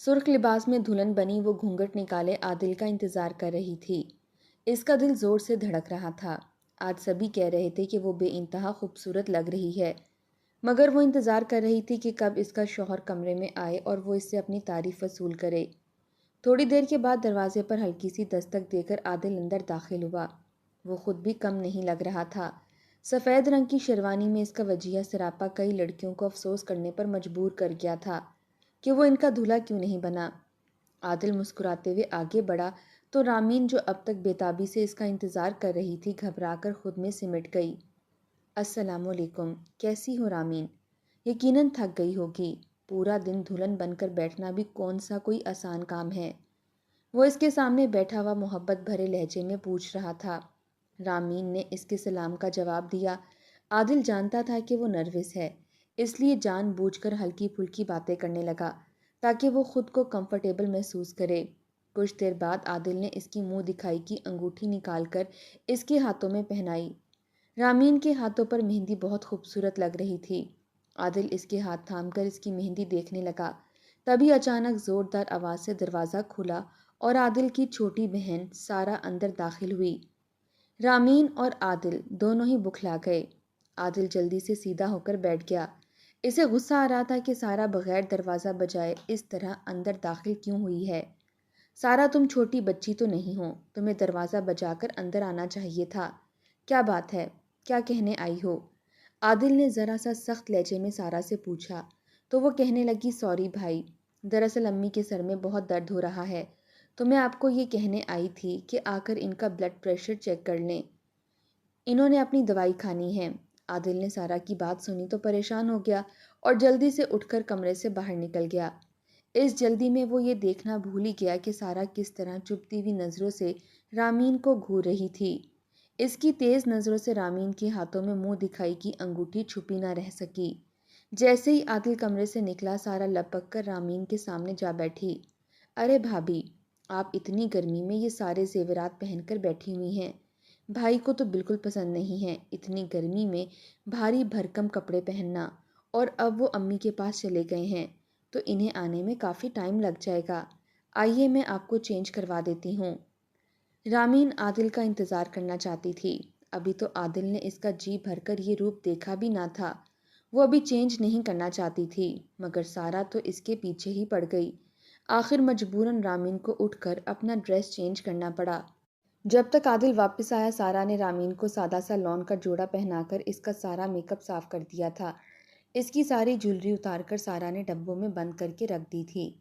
سرخ لباس میں دلہن بنی وہ گھونگھٹ نکالے عادل کا انتظار کر رہی تھی۔ اس کا دل زور سے دھڑک رہا تھا۔ آج سبھی کہہ رہے تھے کہ وہ بے انتہا خوبصورت لگ رہی ہے، مگر وہ انتظار کر رہی تھی کہ کب اس کا شوہر کمرے میں آئے اور وہ اس سے اپنی تعریف وصول کرے۔ تھوڑی دیر کے بعد دروازے پر ہلکی سی دستک دے کر عادل اندر داخل ہوا۔ وہ خود بھی کم نہیں لگ رہا تھا۔ سفید رنگ کی شیروانی میں اس کا وجیہ سراپا کئی لڑکیوں کو افسوس کرنے پر مجبور کر گیا تھا کہ وہ ان کا دولہا کیوں نہیں بنا۔ عادل مسکراتے ہوئے آگے بڑھا تو رامین جو اب تک بےتابی سے اس کا انتظار کر رہی تھی گھبرا کر خود میں سمٹ گئی۔ السلام علیکم، کیسی ہو رامین؟ یقیناً تھک گئی ہوگی، پورا دن دلہن بن کر بیٹھنا بھی کون سا کوئی آسان کام ہے؟ وہ اس کے سامنے بیٹھا ہوا محبت بھرے لہجے میں پوچھ رہا تھا۔ رامین نے اس کے سلام کا جواب دیا۔ عادل جانتا تھا کہ وہ نروس ہے، اس لیے جان بوجھ کر ہلکی پھلکی باتیں کرنے لگا تاکہ وہ خود کو کمفرٹیبل محسوس کرے۔ کچھ دیر بعد عادل نے اس کی منہ دکھائی کی انگوٹھی نکال کر اس کے ہاتھوں میں پہنائی۔ رامین کے ہاتھوں پر مہندی بہت خوبصورت لگ رہی تھی۔ عادل اس کے ہاتھ تھام کر اس کی مہندی دیکھنے لگا۔ تبھی اچانک زوردار آواز سے دروازہ کھلا اور عادل کی چھوٹی بہن سارا اندر داخل ہوئی۔ رامین اور عادل دونوں ہی بکھلا گئے۔ عادل جلدی سے سیدھا ہو کر بیٹھ گیا۔ اسے غصہ آ رہا تھا کہ سارا بغیر دروازہ بجائے اس طرح اندر داخل کیوں ہوئی ہے۔ سارا، تم چھوٹی بچی تو نہیں ہو، تمہیں دروازہ بجا کر اندر آنا چاہیے تھا۔ کیا بات ہے؟ کیا کہنے آئی ہو؟ عادل نے ذرا سا سخت لہجے میں سارا سے پوچھا تو وہ کہنے لگی، سوری بھائی، دراصل امی کے سر میں بہت درد ہو رہا ہے، تو میں آپ کو یہ کہنے آئی تھی کہ آ کر ان کا بلڈ پریشر چیک کر لیں، انہوں نے اپنی دوائی کھانی ہے۔ عادل نے سارا کی بات سنی تو پریشان ہو گیا اور جلدی سے اٹھ کر کمرے سے باہر نکل گیا۔ اس جلدی میں وہ یہ دیکھنا بھول ہی گیا کہ سارا کس طرح چبھتی ہوئی نظروں سے رامین کو گھور رہی تھی۔ اس کی تیز نظروں سے رامین کے ہاتھوں میں منہ دکھائی کی انگوٹھی چھپی نہ رہ سکی۔ جیسے ہی عادل کمرے سے نکلا، سارا لپک کر رامین کے سامنے جا بیٹھی۔ ارے بھابھی، آپ اتنی گرمی میں یہ سارے زیورات پہن کر بیٹھی ہوئی ہیں، بھائی کو تو بالکل پسند نہیں ہے اتنی گرمی میں بھاری بھرکم کپڑے پہننا، اور اب وہ امی کے پاس چلے گئے ہیں تو انہیں آنے میں کافی ٹائم لگ جائے گا۔ آئیے میں آپ کو چینج کروا دیتی ہوں۔ رامین عادل کا انتظار کرنا چاہتی تھی۔ ابھی تو عادل نے اس کا جی بھر کر یہ روپ دیکھا بھی نہ تھا۔ وہ ابھی چینج نہیں کرنا چاہتی تھی، مگر سارا تو اس کے پیچھے ہی پڑ گئی۔ آخر مجبوراً رامین کو اٹھ کر اپنا ڈریس چینج کرنا پڑا۔ جب تک عادل واپس آیا، سارا نے رامین کو سادہ سا لون کا جوڑا پہنا کر اس کا سارا میک اپ صاف کر دیا تھا۔ اس کی ساری جولری اتار کر سارا نے ڈبوں میں بند کر کے رکھ دی تھی۔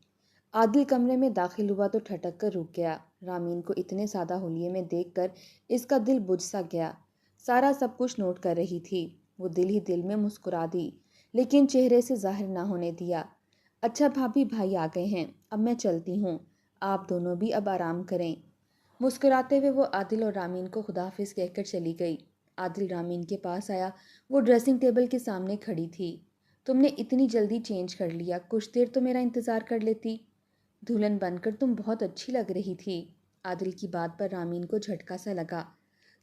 عادل کمرے میں داخل ہوا تو ٹھٹک کر رک گیا۔ رامین کو اتنے سادہ حلیے میں دیکھ کر اس کا دل بجھ سا گیا۔ سارا سب کچھ نوٹ کر رہی تھی۔ وہ دل ہی دل میں مسکرا دی، لیکن چہرے سے ظاہر نہ ہونے دیا۔ اچھا بھابھی، بھائی آ گئے ہیں، اب میں چلتی ہوں، آپ دونوں بھی اب آرام کریں۔ مسکراتے ہوئے وہ عادل اور رامین کو خدا حافظ کہہ کر چلی گئی۔ عادل رامین کے پاس آیا، وہ ڈریسنگ ٹیبل کے سامنے کھڑی تھی۔ تم نے اتنی جلدی چینج کر لیا، کچھ دیر تو میرا انتظار کر لیتی، دلہن بن کر تم بہت اچھی لگ رہی تھی۔ عادل کی بات پر رامین کو جھٹکا سا لگا۔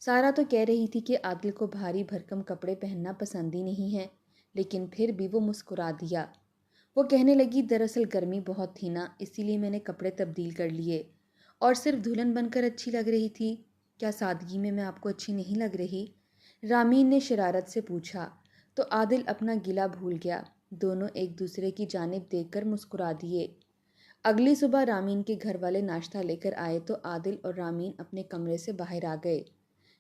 سارا تو کہہ رہی تھی کہ عادل کو بھاری بھرکم کپڑے پہننا پسند ہی نہیں ہے، لیکن پھر بھی وہ مسکرا دیا۔ وہ کہنے لگی، دراصل گرمی بہت تھی نا، اسی لیے میں نے کپڑے تبدیل کر لیے، اور صرف دلہن بن کر اچھی لگ رہی تھی، کیا سادگی میں آپ کو اچھی نہیں لگ رہی؟ رامین نے شرارت سے پوچھا تو عادل اپنا گلہ بھول گیا۔ دونوں ایک دوسرے کی جانب دیکھ کر مسکرا دیے۔ اگلی صبح رامین کے گھر والے ناشتہ لے کر آئے تو عادل اور رامین اپنے کمرے سے باہر آ گئے۔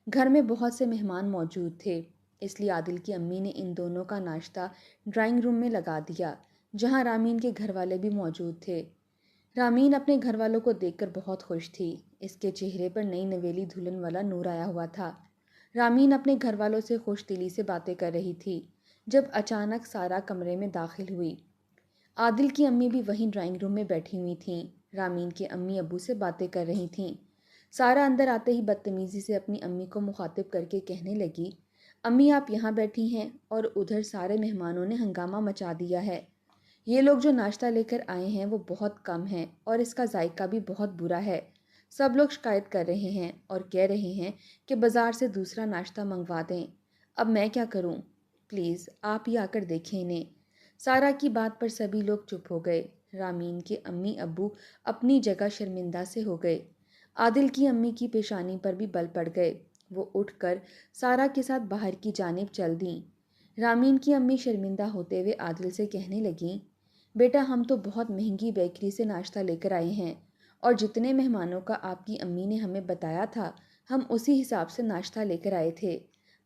گھر میں بہت سے مہمان موجود تھے، اس لیے عادل کی امی نے ان دونوں کا ناشتہ ڈرائنگ روم میں لگا دیا، جہاں رامین کے گھر والے بھی موجود تھے۔ رامین اپنے گھر والوں کو دیکھ کر بہت خوش تھی۔ اس کے چہرے پر نئی نویلی دلہن والا نور آیا ہوا تھا۔ رامین اپنے گھر والوں سے خوش دلی سے باتیں کر رہی تھی جب اچانک سارا کمرے میں داخل ہوئی۔ عادل کی امی بھی وہیں ڈرائنگ روم میں بیٹھی ہوئی تھیں، رامین کے امی ابو سے باتیں کر رہی تھیں۔ سارا اندر آتے ہی بدتمیزی سے اپنی امی کو مخاطب کر کے کہنے لگی، امی آپ یہاں بیٹھی ہیں اور ادھر سارے مہمانوں نے ہنگامہ مچا دیا ہے۔ یہ لوگ جو ناشتہ لے کر آئے ہیں وہ بہت کم ہیں اور اس کا ذائقہ بھی بہت برا ہے۔ سب لوگ شکایت کر رہے ہیں اور کہہ رہے ہیں کہ بازار سے دوسرا ناشتہ منگوا دیں۔ اب میں کیا کروں؟ پلیز آپ ہی آ کر دیکھیں انہیں۔ سارا کی بات پر سبھی لوگ چپ ہو گئے۔ رامین کے امی ابو اپنی جگہ شرمندہ سے ہو گئے۔ عادل کی امی کی پیشانی پر بھی بل پڑ گئے۔ وہ اٹھ کر سارا کے ساتھ باہر کی جانب چل دیں۔ رامین کی امی شرمندہ ہوتے ہوئے عادل سے کہنے لگیں، بیٹا ہم تو بہت مہنگی بیکری سے ناشتہ لے کر آئے ہیں، اور جتنے مہمانوں کا آپ کی امی نے ہمیں بتایا تھا ہم اسی حساب سے ناشتہ لے کر آئے تھے۔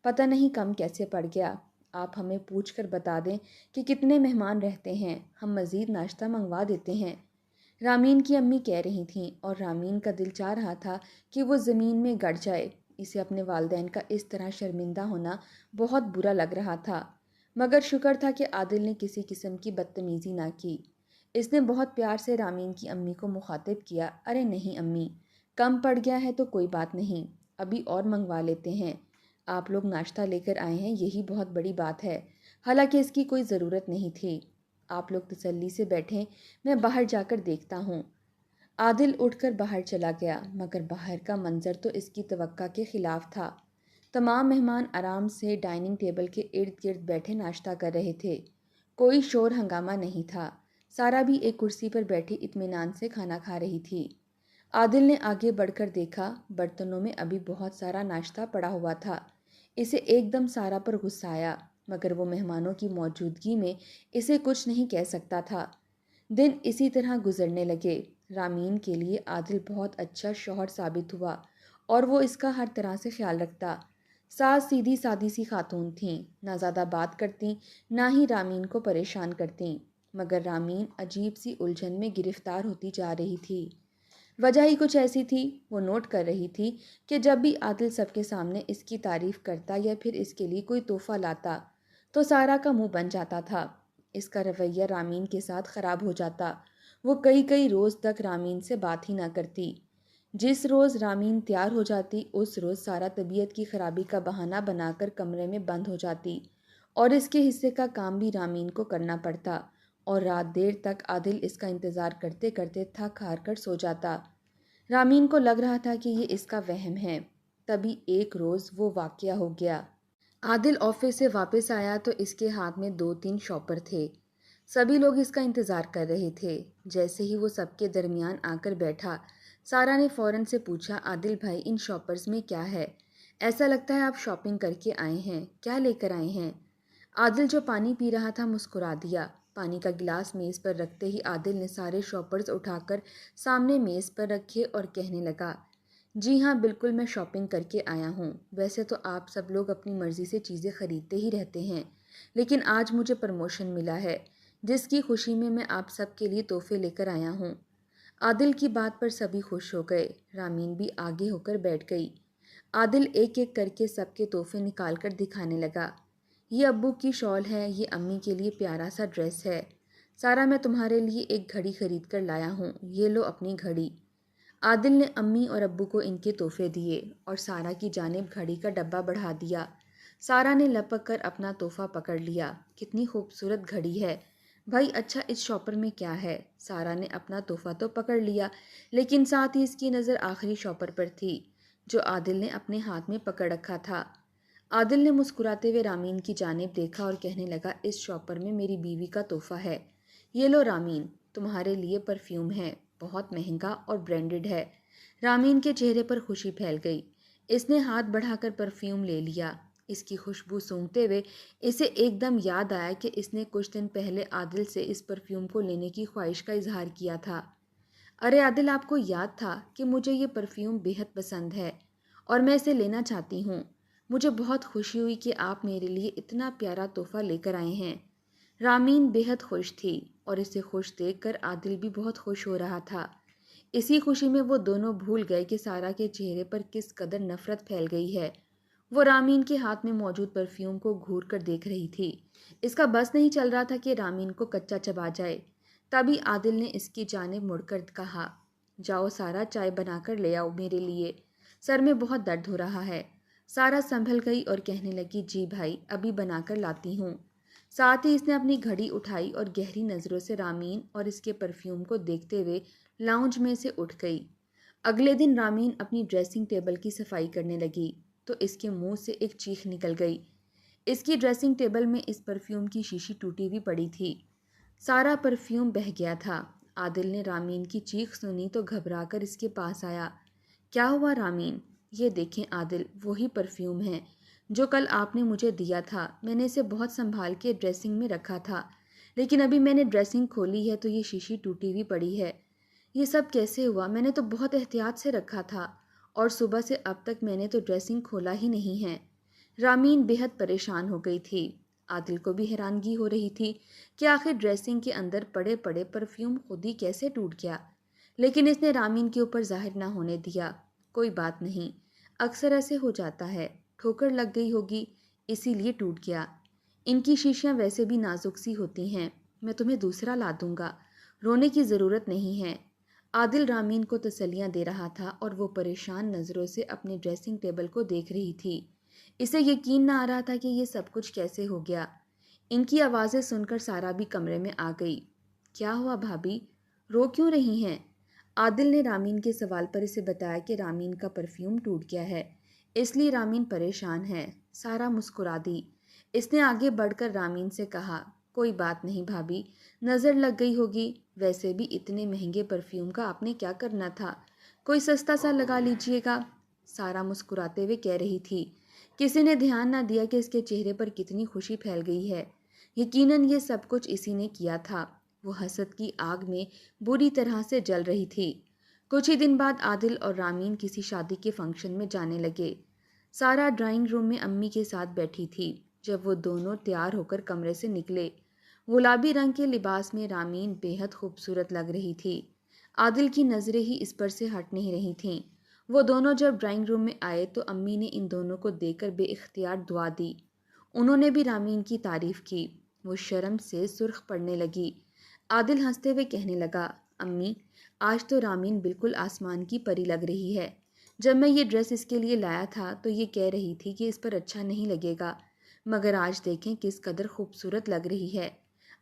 پتہ نہیں کم کیسے پڑ گیا۔ آپ ہمیں پوچھ کر بتا دیں کہ کتنے مہمان رہتے ہیں، ہم مزید ناشتہ منگوا دیتے ہیں۔ رامین کی امی کہہ رہی تھیں اور رامین کا دل چاہ رہا تھا کہ وہ زمین میں گڑ جائے۔ اسے اپنے والدین کا اس طرح شرمندہ ہونا بہت برا لگ رہا تھا، مگر شکر تھا کہ عادل نے کسی قسم کی بدتمیزی نہ کی۔ اس نے بہت پیار سے رامین کی امی کو مخاطب کیا، ارے نہیں امی، کم پڑ گیا ہے تو کوئی بات نہیں، ابھی اور منگوا لیتے ہیں۔ آپ لوگ ناشتہ لے کر آئے ہیں یہی بہت بڑی بات ہے، حالانکہ اس کی کوئی ضرورت نہیں تھی۔ آپ لوگ تسلی سے بیٹھیں، میں باہر جا کر دیکھتا ہوں۔ عادل اٹھ کر باہر چلا گیا، مگر باہر کا منظر تو اس کی توقع کے خلاف تھا۔ تمام مہمان آرام سے ڈائننگ ٹیبل کے ارد گرد بیٹھے ناشتہ کر رہے تھے۔ کوئی شور ہنگامہ نہیں تھا۔ سارا بھی ایک کرسی پر بیٹھی اطمینان سے کھانا کھا رہی تھی۔ عادل نے آگے بڑھ کر دیکھا، برتنوں میں ابھی بہت سارا ناشتہ پڑا ہوا تھا۔ اسے ایک دم سارا پر غصہ آیا، مگر وہ مہمانوں کی موجودگی میں اسے کچھ نہیں کہہ سکتا تھا۔ دن اسی طرح گزرنے لگے۔ رامین کے لیے عادل بہت اچھا شوہر ثابت ہوا، اور وہ اس کا ہر طرح سے خیال رکھتا۔ ساس سیدھی سادی سی خاتون تھیں، نہ زیادہ بات کرتیں نہ ہی رامین کو پریشان کرتیں، مگر رامین عجیب سی الجھن میں گرفتار ہوتی جا رہی تھی۔ وجہ ہی کچھ ایسی تھی، وہ نوٹ کر رہی تھی کہ جب بھی عادل سب کے سامنے اس کی تعریف کرتا یا پھر اس کے لیے کوئی تحفہ لاتا تو سارا کا منہ بن جاتا تھا۔ اس کا رویہ رامین کے ساتھ خراب ہو جاتا۔ وہ کئی روز تک رامین سے بات ہی نہ کرتی۔ جس روز رامین تیار ہو جاتی اس روز سارا طبیعت کی خرابی کا بہانہ بنا کر کمرے میں بند ہو جاتی، اور اس کے حصے کا کام بھی رامین کو کرنا پڑتا، اور رات دیر تک عادل اس کا انتظار کرتے کرتے تھک ہار کر سو جاتا۔ رامین کو لگ رہا تھا کہ یہ اس کا وہم ہے۔ تبھی ایک روز وہ واقعہ ہو گیا۔ عادل آفس سے واپس آیا تو اس کے ہاتھ میں 2-3 شاپر تھے۔ سبھی لوگ اس کا انتظار کر رہے تھے۔ جیسے ہی وہ سب کے درمیان آ کر بیٹھا، سارا نے فوراً سے پوچھا، عادل بھائی ان شاپرز میں کیا ہے؟ ایسا لگتا ہے آپ شاپنگ کر کے آئے ہیں، کیا لے کر آئے ہیں؟ عادل جو پانی پی رہا تھا مسکرا دیا۔ پانی کا گلاس میز پر رکھتے ہی عادل نے سارے شاپرز اٹھا کر سامنے میز پر رکھے اور کہنے لگا، جی ہاں بالکل میں شاپنگ کر کے آیا ہوں۔ ویسے تو آپ سب لوگ اپنی مرضی سے چیزیں خریدتے ہی رہتے ہیں، لیکن آج مجھے پروموشن ملا ہے جس کی خوشی میں آپ سب کے لیے تحفے لے کر آیا ہوں۔ عادل کی بات پر سبھی خوش ہو گئے۔ رامین بھی آگے ہو کر بیٹھ گئی۔ عادل ایک ایک کر کے سب کے تحفے نکال کر دکھانے لگا۔ یہ ابو کی شال ہے، یہ امی کے لیے پیارا سا ڈریس ہے، سارا میں تمہارے لیے ایک گھڑی خرید کر لایا ہوں، یہ لو اپنی گھڑی۔ عادل نے امی اور ابو کو ان کے تحفے دیے اور سارا کی جانب گھڑی کا ڈبہ بڑھا دیا۔ سارا نے لپک کر اپنا تحفہ پکڑ لیا، کتنی خوبصورت گھڑی ہے بھائی، اچھا اس شاپر میں کیا ہے؟ سارا نے اپنا تحفہ تو پکڑ لیا، لیکن ساتھ ہی اس کی نظر آخری شاپر پر تھی جو عادل نے اپنے ہاتھ میں پکڑ رکھا تھا۔ عادل نے مسکراتے ہوئے رامین کی جانب دیکھا اور کہنے لگا، اس شاپر میں میری بیوی کا تحفہ ہے، یہ لو رامین، تمہارے لیے پرفیوم ہے، بہت مہنگا اور برانڈڈ ہے۔ رامین کے چہرے پر خوشی پھیل گئی۔ اس نے ہاتھ بڑھا کر پرفیوم لے لیا۔ اس کی خوشبو سونگھتے ہوئے اسے ایک دم یاد آیا کہ اس نے کچھ دن پہلے عادل سے اس پرفیوم کو لینے کی خواہش کا اظہار کیا تھا۔ ارے عادل، آپ کو یاد تھا کہ مجھے یہ پرفیوم بےحد پسند ہے اور میں اسے لینا چاہتی ہوں۔ مجھے بہت خوشی ہوئی کہ آپ میرے لیے اتنا پیارا تحفہ لے کر آئے ہیں۔ رامین بےحد خوش تھی اور اسے خوش دیکھ کر عادل بھی بہت خوش ہو رہا تھا۔ اسی خوشی میں وہ دونوں بھول گئے کہ سارا کے چہرے پر کس قدر نفرت پھیل گئی ہے۔ وہ رامین کے ہاتھ میں موجود پرفیوم کو گھور کر دیکھ رہی تھی۔ اس کا بس نہیں چل رہا تھا کہ رامین کو کچا چبا جائے۔ تبھی عادل نے اس کی جانب مڑ کر کہا، جاؤ سارا، چائے بنا کر لے آؤ میرے لیے، سر میں بہت درد ہو رہا ہے۔ سارا سنبھل گئی اور کہنے لگی، جی بھائی، ابھی بنا کر لاتی ہوں۔ ساتھ ہی اس نے اپنی گھڑی اٹھائی اور گہری نظروں سے رامین اور اس کے پرفیوم کو دیکھتے ہوئے لاؤنج میں سے اٹھ گئی۔ اگلے دن رامین اپنی ڈریسنگ ٹیبل کی صفائی کرنے لگی تو اس کے منہ سے ایک چیخ نکل گئی۔ اس کی ڈریسنگ ٹیبل میں اس پرفیوم کی شیشی ٹوٹی ہوئی پڑی تھی۔ سارا پرفیوم بہہ گیا تھا۔ عادل نے رامین کی چیخ سنی تو گھبرا کر اس کے پاس آیا۔ کیا ہوا رامین؟ یہ دیکھیں عادل، وہی پرفیوم ہے جو کل آپ نے مجھے دیا تھا۔ میں نے اسے بہت سنبھال کے ڈریسنگ میں رکھا تھا، لیکن ابھی میں نے ڈریسنگ کھولی ہے تو یہ شیشی ٹوٹی ہوئی پڑی ہے۔ یہ سب کیسے ہوا؟ میں نے تو بہت احتیاط سے رکھا تھا، اور صبح سے اب تک میں نے تو ڈریسنگ کھولا ہی نہیں ہے۔ رامین بے حد پریشان ہو گئی تھی۔ عادل کو بھی حیرانگی ہو رہی تھی کہ آخر ڈریسنگ کے اندر پڑے پڑے پرفیوم خود ہی کیسے ٹوٹ گیا، لیکن اس نے رامین کے اوپر ظاہر نہ ہونے دیا۔ کوئی بات نہیں، اکثر ایسے ہو جاتا ہے، ٹھوکر لگ گئی ہوگی اسی لیے ٹوٹ گیا۔ ان کی شیشیاں ویسے بھی نازک سی ہوتی ہیں، میں تمہیں دوسرا لا دوں گا، رونے کی ضرورت نہیں ہے۔ عادل رامین کو تسلیاں دے رہا تھا اور وہ پریشان نظروں سے اپنے ڈریسنگ ٹیبل کو دیکھ رہی تھی۔ اسے یقین نہ آ رہا تھا کہ یہ سب کچھ کیسے ہو گیا۔ ان کی آوازیں سن کر سارا بھی کمرے میں آ گئی۔ کیا ہوا بھابھی؟ رو کیوں رہی ہیں؟ عادل نے رامین کے سوال پر اسے بتایا کہ رامین کا پرفیوم ٹوٹ گیا ہے، اس لیے رامین پریشان ہے۔ سارا مسکرا دی۔ اس نے آگے بڑھ کر رامین سے کہا، کوئی بات نہیں بھابھی، نظر لگ گئی ہوگی، ویسے بھی اتنے مہنگے پرفیوم کا آپ نے کیا کرنا تھا، کوئی سستا سا لگا لیجئے گا۔ سارا مسکراتے ہوئے کہہ رہی تھی۔ کسی نے دھیان نہ دیا کہ اس کے چہرے پر کتنی خوشی پھیل گئی ہے۔ یقیناً یہ سب کچھ اسی نے کیا تھا۔ وہ حسد کی آگ میں بری طرح سے جل رہی تھی۔ کچھ ہی دن بعد عادل اور رامین کسی شادی کے فنکشن میں جانے لگے۔ سارا ڈرائنگ روم میں امی کے ساتھ بیٹھی تھی جب وہ دونوں تیار ہو کر کمرے سے نکلے۔ گلابی رنگ کے لباس میں رامین بے حد خوبصورت لگ رہی تھی۔ عادل کی نظریں ہی اس پر سے ہٹ نہیں رہی تھیں۔ وہ دونوں جب ڈرائنگ روم میں آئے تو امی نے ان دونوں کو دیکھ کر بے اختیار دعا دی۔ انہوں نے بھی رامین کی تعریف کی۔ وہ شرم سے سرخ پڑنے لگی۔ عادل ہنستے ہوئے کہنے لگا، امی، آج تو رامین بالکل آسمان کی پری لگ رہی ہے۔ جب میں یہ ڈریس اس کے لیے لایا تھا تو یہ کہہ رہی تھی کہ اس پر اچھا نہیں لگے گا، مگر آج دیکھیں کس قدر خوبصورت لگ رہی ہے۔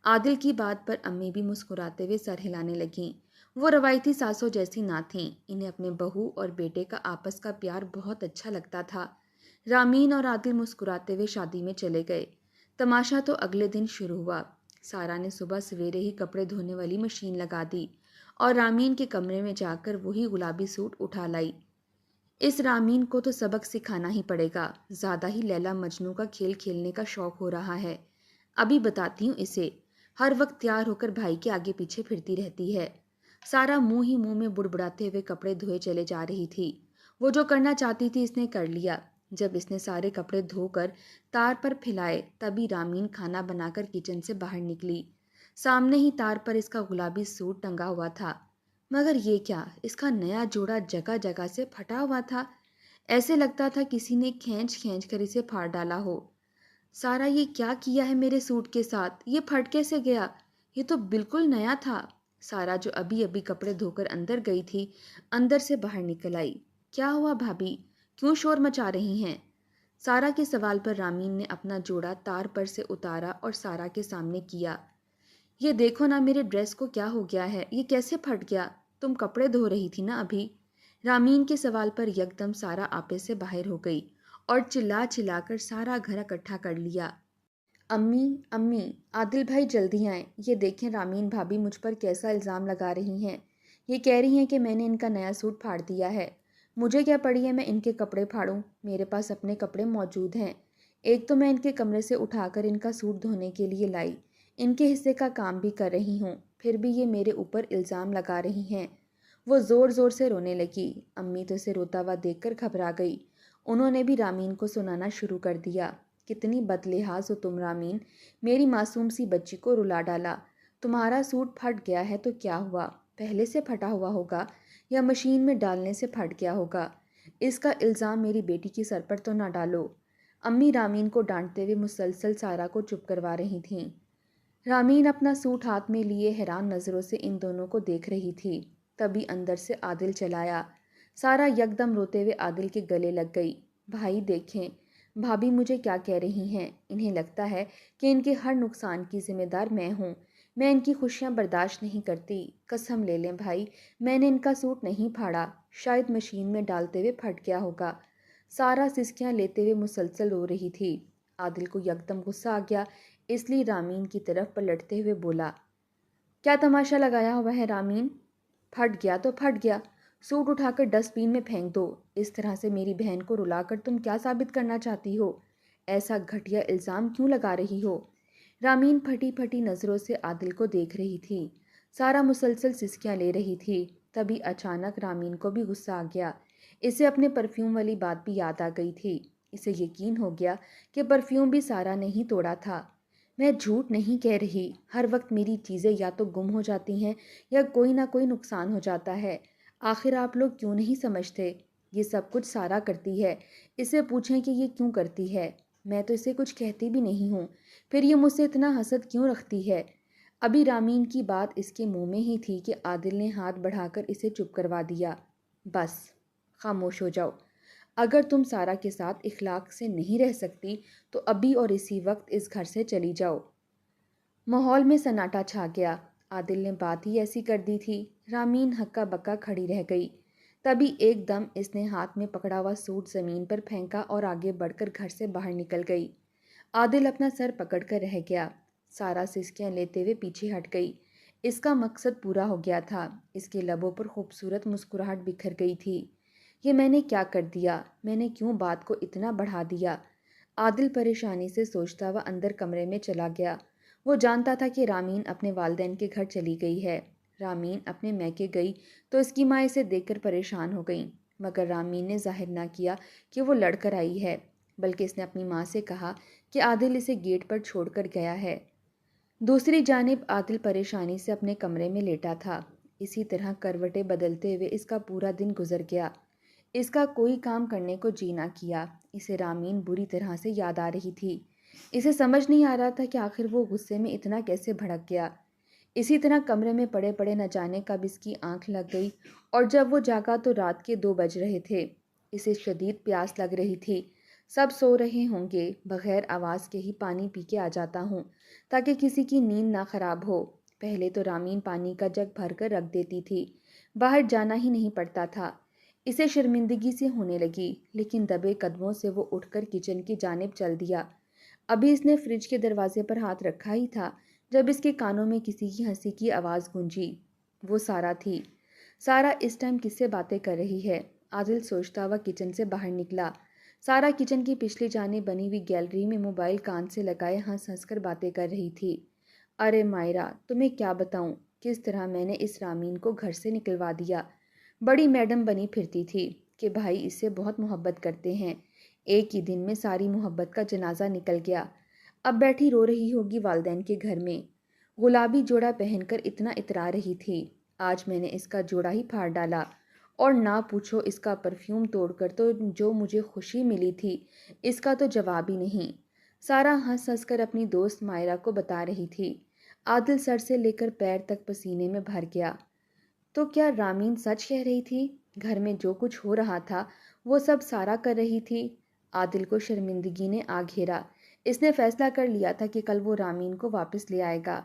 عادل کی بات پر امی بھی مسکراتے ہوئے سر ہلانے لگیں۔ وہ روایتی ساسوں جیسی نہ تھیں، انہیں اپنے بہو اور بیٹے کا آپس کا پیار بہت اچھا لگتا تھا۔ رامین اور عادل مسکراتے ہوئے شادی میں چلے گئے۔ تماشا تو اگلے دن شروع ہوا۔ سارا نے صبح سویرے ہی کپڑے دھونے والی مشین لگا دی اور رامین کے کمرے میں جا کر وہی گلابی سوٹ اٹھا لائی۔ اس رامین کو تو سبق سکھانا ہی پڑے گا، زیادہ ہی لیلا مجنوں کا کھیل کھیلنے کا شوق ہو رہا ہے۔ ابھی بتاتی ہوں اسے، ہر وقت تیار ہو کر بھائی کے آگے پیچھے پھرتی رہتی ہے۔ سارا منہ ہی منہ میں بڑبڑاتے ہوئے کپڑے دھوئے چلے جا رہی تھی۔ وہ جو کرنا چاہتی تھی اس نے کر لیا۔ جب اس نے سارے کپڑے دھو کر تار پر پھیلائے تبھی رامین کھانا بنا کر کچن سے باہر نکلی۔ سامنے ہی تار پر اس کا گلابی سوٹ ٹنگا ہوا تھا، مگر یہ کیا، اس کا نیا جوڑا جگہ جگہ سے پھٹا ہوا تھا۔ ایسے لگتا تھا کسی نے کھینچ کھینچ کر اسے پھاڑ ڈالا ہو۔ سارا، یہ کیا کیا ہے میرے سوٹ کے ساتھ؟ یہ پھٹ کیسے گیا؟ یہ تو بالکل نیا تھا۔ سارا جو ابھی ابھی کپڑے دھو کر اندر گئی تھی، اندر سے باہر نکل آئی۔ کیا ہوا بھابھی؟ کیوں شور مچا رہی ہیں؟ سارا کے سوال پر رامین نے اپنا جوڑا تار پر سے اتارا اور سارا کے سامنے کیا۔ یہ دیکھو نا میرے ڈریس کو کیا ہو گیا ہے، یہ کیسے پھٹ گیا؟ تم کپڑے دھو رہی تھی نا ابھی؟ رامین کے سوال پر یکدم سارا آپے سے باہر ہو گئی اور چلا چلا کر سارا گھر اکٹھا کر لیا۔ امی، امی، عادل بھائی جلدی آئیں، یہ دیکھیں رامین بھابھی مجھ پر کیسا الزام لگا رہی ہیں۔ یہ کہہ رہی ہیں کہ میں نے ان کا نیا سوٹ پھاڑ دیا ہے۔ مجھے کیا پڑی ہے میں ان کے کپڑے پھاڑوں؟ میرے پاس اپنے کپڑے موجود ہیں۔ ایک تو میں ان کے کمرے سے اٹھا کر ان کا سوٹ دھونے کے لیے لائی، ان کے حصے کا کام بھی کر رہی ہوں، پھر بھی یہ میرے اوپر الزام لگا رہی ہیں۔ وہ زور زور سے رونے لگی۔ امی تو اسے روتا ہوا دیکھ کر گھبرا گئی۔ انہوں نے بھی رامین کو سنانا شروع کر دیا۔ کتنی بد لحاظ ہو تم رامین، میری معصوم سی بچی کو رلا ڈالا۔ تمہارا سوٹ پھٹ گیا ہے تو کیا ہوا، پہلے سے پھٹا ہوا ہوگا یا مشین میں ڈالنے سے پھٹ گیا ہوگا۔ اس کا الزام میری بیٹی کی سر پر تو نہ ڈالو۔ امی رامین کو ڈانٹتے ہوئے مسلسل سارا کو چپ کروا رہی تھیں۔ رامین اپنا سوٹ ہاتھ میں لیے حیران نظروں سے ان دونوں کو دیکھ رہی تھی۔ تبھی اندر سے عادل چلایا۔ سارا یکدم روتے ہوئے عادل کے گلے لگ گئی۔ بھائی دیکھیں، بھابھی مجھے کیا کہہ رہی ہیں، انہیں لگتا ہے کہ ان کے ہر نقصان کی ذمہ دار میں ہوں، میں ان کی خوشیاں برداشت نہیں کرتی۔ قسم لے لیں بھائی، میں نے ان کا سوٹ نہیں پھاڑا، شاید مشین میں ڈالتے ہوئے پھٹ گیا ہوگا۔ سارا سسکیاں لیتے ہوئے مسلسل رو رہی تھی۔ عادل کو یکدم غصہ آ گیا، اس لیے رامین کی طرف پلٹتے ہوئے بولا، کیا تماشا لگایا ہوا ہے رامین؟ پھٹ گیا تو پھٹ گیا، سوٹ اٹھا کر ڈسٹ بین میں پھینک دو۔ اس طرح سے میری بہن کو رلا کر تم کیا ثابت کرنا چاہتی ہو؟ ایسا گھٹیا الزام کیوں لگا رہی ہو؟ رامین پھٹی پھٹی نظروں سے عادل کو دیکھ رہی تھی۔ سارا مسلسل سسکیاں لے رہی تھی۔ تبھی اچانک رامین کو بھی غصہ آ گیا۔ اسے اپنے پرفیوم والی بات بھی یاد آ گئی تھی۔ اسے یقین ہو گیا کہ پرفیوم بھی سارا نے ہی توڑا تھا۔ میں جھوٹ نہیں کہہ رہی، ہر وقت میری چیزیں یا تو گم ہو جاتی ہیں یا کوئی نہ کوئی نقصان ہو جاتا ہے۔ آخر آپ لوگ کیوں نہیں سمجھتے؟ یہ سب کچھ سارا کرتی ہے۔ اسے پوچھیں کہ یہ کیوں کرتی ہے؟ میں تو اسے کچھ کہتی بھی نہیں ہوں، پھر یہ مجھ سے اتنا حسد کیوں رکھتی ہے؟ ابھی رامین کی بات اس کے منہ میں ہی تھی کہ عادل نے ہاتھ بڑھا کر اسے چپ کروا دیا۔ بس خاموش ہو جاؤ۔ اگر تم سارا کے ساتھ اخلاق سے نہیں رہ سکتی تو ابھی اور اسی وقت اس گھر سے چلی جاؤ۔ ماحول میں سناٹا چھا گیا۔ عادل نے بات ہی ایسی کر دی تھی۔ رامین ہکا بکا کھڑی رہ گئی۔ تبھی ایک دم اس نے ہاتھ میں پکڑا ہوا سوٹ زمین پر پھینکا اور آگے بڑھ کر گھر سے باہر نکل گئی۔ عادل اپنا سر پکڑ کر رہ گیا۔ سارا سسکیاں لیتے ہوئے پیچھے ہٹ گئی۔ اس کا مقصد پورا ہو گیا تھا۔ اس کے لبوں پر خوبصورت مسکراہٹ بکھر گئی تھی۔ یہ میں نے کیا کر دیا؟ میں نے کیوں بات کو اتنا بڑھا دیا؟ عادل پریشانی سے سوچتا ہوا اندر کمرے میں چلا گیا۔ وہ جانتا تھا کہ رامین اپنے والدین کے گھر چلی گئی ہے۔ رامین اپنے میکے گئی تو اس کی ماں اسے دیکھ کر پریشان ہو گئی، مگر رامین نے ظاہر نہ کیا کہ وہ لڑ کر آئی ہے، بلکہ اس نے اپنی ماں سے کہا کہ عادل اسے گیٹ پر چھوڑ کر گیا ہے۔ دوسری جانب عادل پریشانی سے اپنے کمرے میں لیٹا تھا۔ اسی طرح کروٹیں بدلتے ہوئے اس کا پورا دن گزر گیا۔ اس کا کوئی کام کرنے کو جی نہ کیا۔ اسے رامین بری طرح سے یاد آ رہی تھی۔ اسے سمجھ نہیں آ رہا تھا کہ آخر وہ غصے میں اتنا کیسے بھڑک گیا۔ اسی طرح کمرے میں پڑے پڑے نہ جانے کب اس کی آنکھ لگ گئی اور جب وہ جاگا تو رات کے 2 بج رہے تھے۔ اسے شدید پیاس لگ رہی تھی۔ سب سو رہے ہوں گے، بغیر آواز کے ہی پانی پی کے آ جاتا ہوں تاکہ کسی کی نیند نہ خراب ہو۔ پہلے تو رامین پانی کا جگ بھر کر رکھ دیتی تھی، باہر جانا ہی نہیں پڑتا تھا۔ اسے شرمندگی سے ہونے لگی، لیکن دبے قدموں سے وہ اٹھ کر کچن کی جانب چل دیا۔ ابھی اس نے فریج کے دروازے پر ہاتھ رکھا ہی تھا جب اس کے کانوں میں کسی کی ہنسی کی آواز گونجی۔ وہ سارا تھی۔ سارا اس ٹائم کس سے باتیں کر رہی ہے؟ عادل سوچتا ہوا کچن سے باہر نکلا۔ سارا کچن کی پچھلی جانب بنی ہوئی گیلری میں موبائل کان سے لگائے ہنس ہنس کر باتیں کر رہی تھی۔ ارے مائرہ، تمہیں کیا بتاؤں کس طرح میں نے اس رامین کو گھر سے نکلوا دیا۔ بڑی میڈم بنی پھرتی تھی کہ بھائی اس سے بہت محبت کرتے ہیں۔ ایک ہی دن میں ساری محبت کا جنازہ نکل گیا۔ اب بیٹھی رو رہی ہوگی والدین کے گھر میں۔ گلابی جوڑا پہن کر اتنا اترا رہی تھی۔ آج میں نے اس کا جوڑا ہی پھاڑ ڈالا، اور نہ پوچھو اس کا پرفیوم توڑ کر تو جو مجھے خوشی ملی تھی اس کا تو جواب ہی نہیں۔ سارا ہنس ہنس کر اپنی دوست مائرہ کو بتا رہی تھی۔ عادل سر سے لے کر پیر تک پسینے میں بھر گیا۔ تو کیا رامین سچ کہہ رہی تھی؟ گھر میں جو کچھ ہو رہا تھا وہ سب سارا کر رہی تھی؟ عادل کو شرمندگی نے آ گھیرا۔ اس نے فیصلہ کر لیا تھا کہ کل وہ رامین کو واپس لے آئے گا۔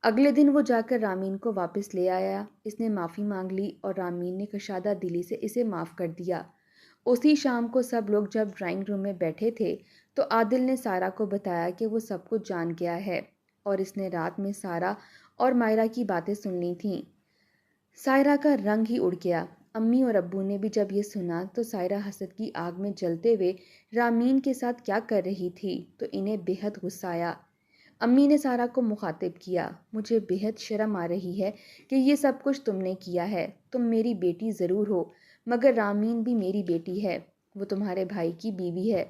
اگلے دن وہ جا کر رامین کو واپس لے آیا۔ اس نے معافی مانگ لی اور رامین نے کشادہ دلی سے اسے معاف کر دیا۔ اسی شام کو سب لوگ جب ڈرائنگ روم میں بیٹھے تھے تو عادل نے سارا کو بتایا کہ وہ سب کچھ جان گیا ہے اور اس نے رات میں سارا اور مائرہ کی باتیں سن لی تھیں۔ سائرہ کا رنگ ہی اڑ گیا۔ امی اور ابو نے بھی جب یہ سنا تو سائرہ حسد کی آگ میں جلتے ہوئے رامین کے ساتھ کیا کر رہی تھی تو انہیں بے حد غصہ آیا۔ امی نے سارہ کو مخاطب کیا، مجھے بے حد شرم آ رہی ہے کہ یہ سب کچھ تم نے کیا ہے۔ تم میری بیٹی ضرور ہو مگر رامین بھی میری بیٹی ہے، وہ تمہارے بھائی کی بیوی ہے۔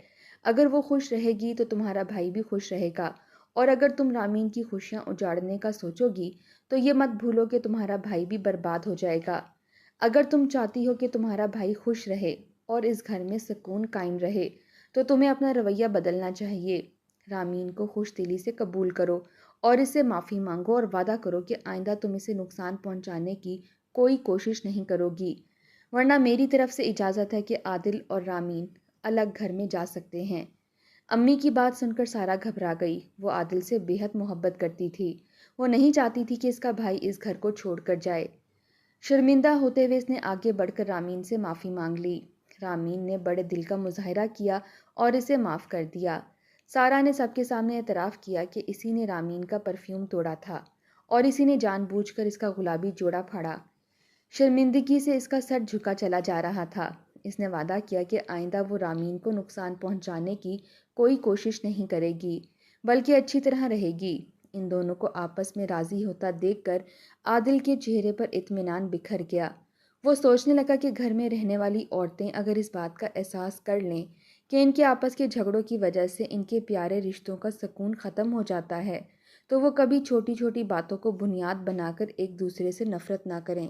اگر وہ خوش رہے گی تو تمہارا بھائی بھی خوش رہے گا، اور اگر تم رامین کی خوشیاں اجاڑنے کا سوچو گی تو یہ مت بھولو کہ تمہارا بھائی بھی برباد ہو جائے گا۔ اگر تم چاہتی ہو کہ تمہارا بھائی خوش رہے اور اس گھر میں سکون قائم رہے تو تمہیں اپنا رویہ بدلنا چاہیے۔ رامین کو خوش دلی سے قبول کرو اور اس سے معافی مانگو اور وعدہ کرو کہ آئندہ تم اسے نقصان پہنچانے کی کوئی کوشش نہیں کرو گی، ورنہ میری طرف سے اجازت ہے کہ عادل اور رامین الگ گھر میں جا سکتے ہیں۔ امی کی بات سن کر سارا گھبرا گئی۔ وہ عادل سے بے حد محبت کرتی تھی۔ وہ نہیں چاہتی تھی کہ اس کا بھائی اس گھر کو چھوڑ کر جائے۔ شرمندہ ہوتے ہوئے اس نے آگے بڑھ کر رامین سے معافی مانگ لی۔ رامین نے بڑے دل کا مظاہرہ کیا اور اسے معاف کر دیا۔ سارا نے سب کے سامنے اعتراف کیا کہ اسی نے رامین کا پرفیوم توڑا تھا اور اسی نے جان بوجھ کر اس کا گلابی جوڑا پھاڑا۔ شرمندگی سے اس کا سر جھکا چلا جا رہا تھا۔ اس نے وعدہ کیا کہ آئندہ وہ رامین کو نقصان پہنچانے کی کوئی کوشش نہیں کرے گی، بلکہ اچھی طرح رہے گی۔ ان دونوں کو آپس میں راضی ہوتا دیکھ کر عادل کے چہرے پر اطمینان بکھر گیا۔ وہ سوچنے لگا کہ گھر میں رہنے والی عورتیں اگر اس بات کا احساس کر لیں کہ ان کے آپس کے جھگڑوں کی وجہ سے ان کے پیارے رشتوں کا سکون ختم ہو جاتا ہے، تو وہ کبھی چھوٹی چھوٹی باتوں کو بنیاد بنا کر ایک دوسرے سے نفرت نہ کریں۔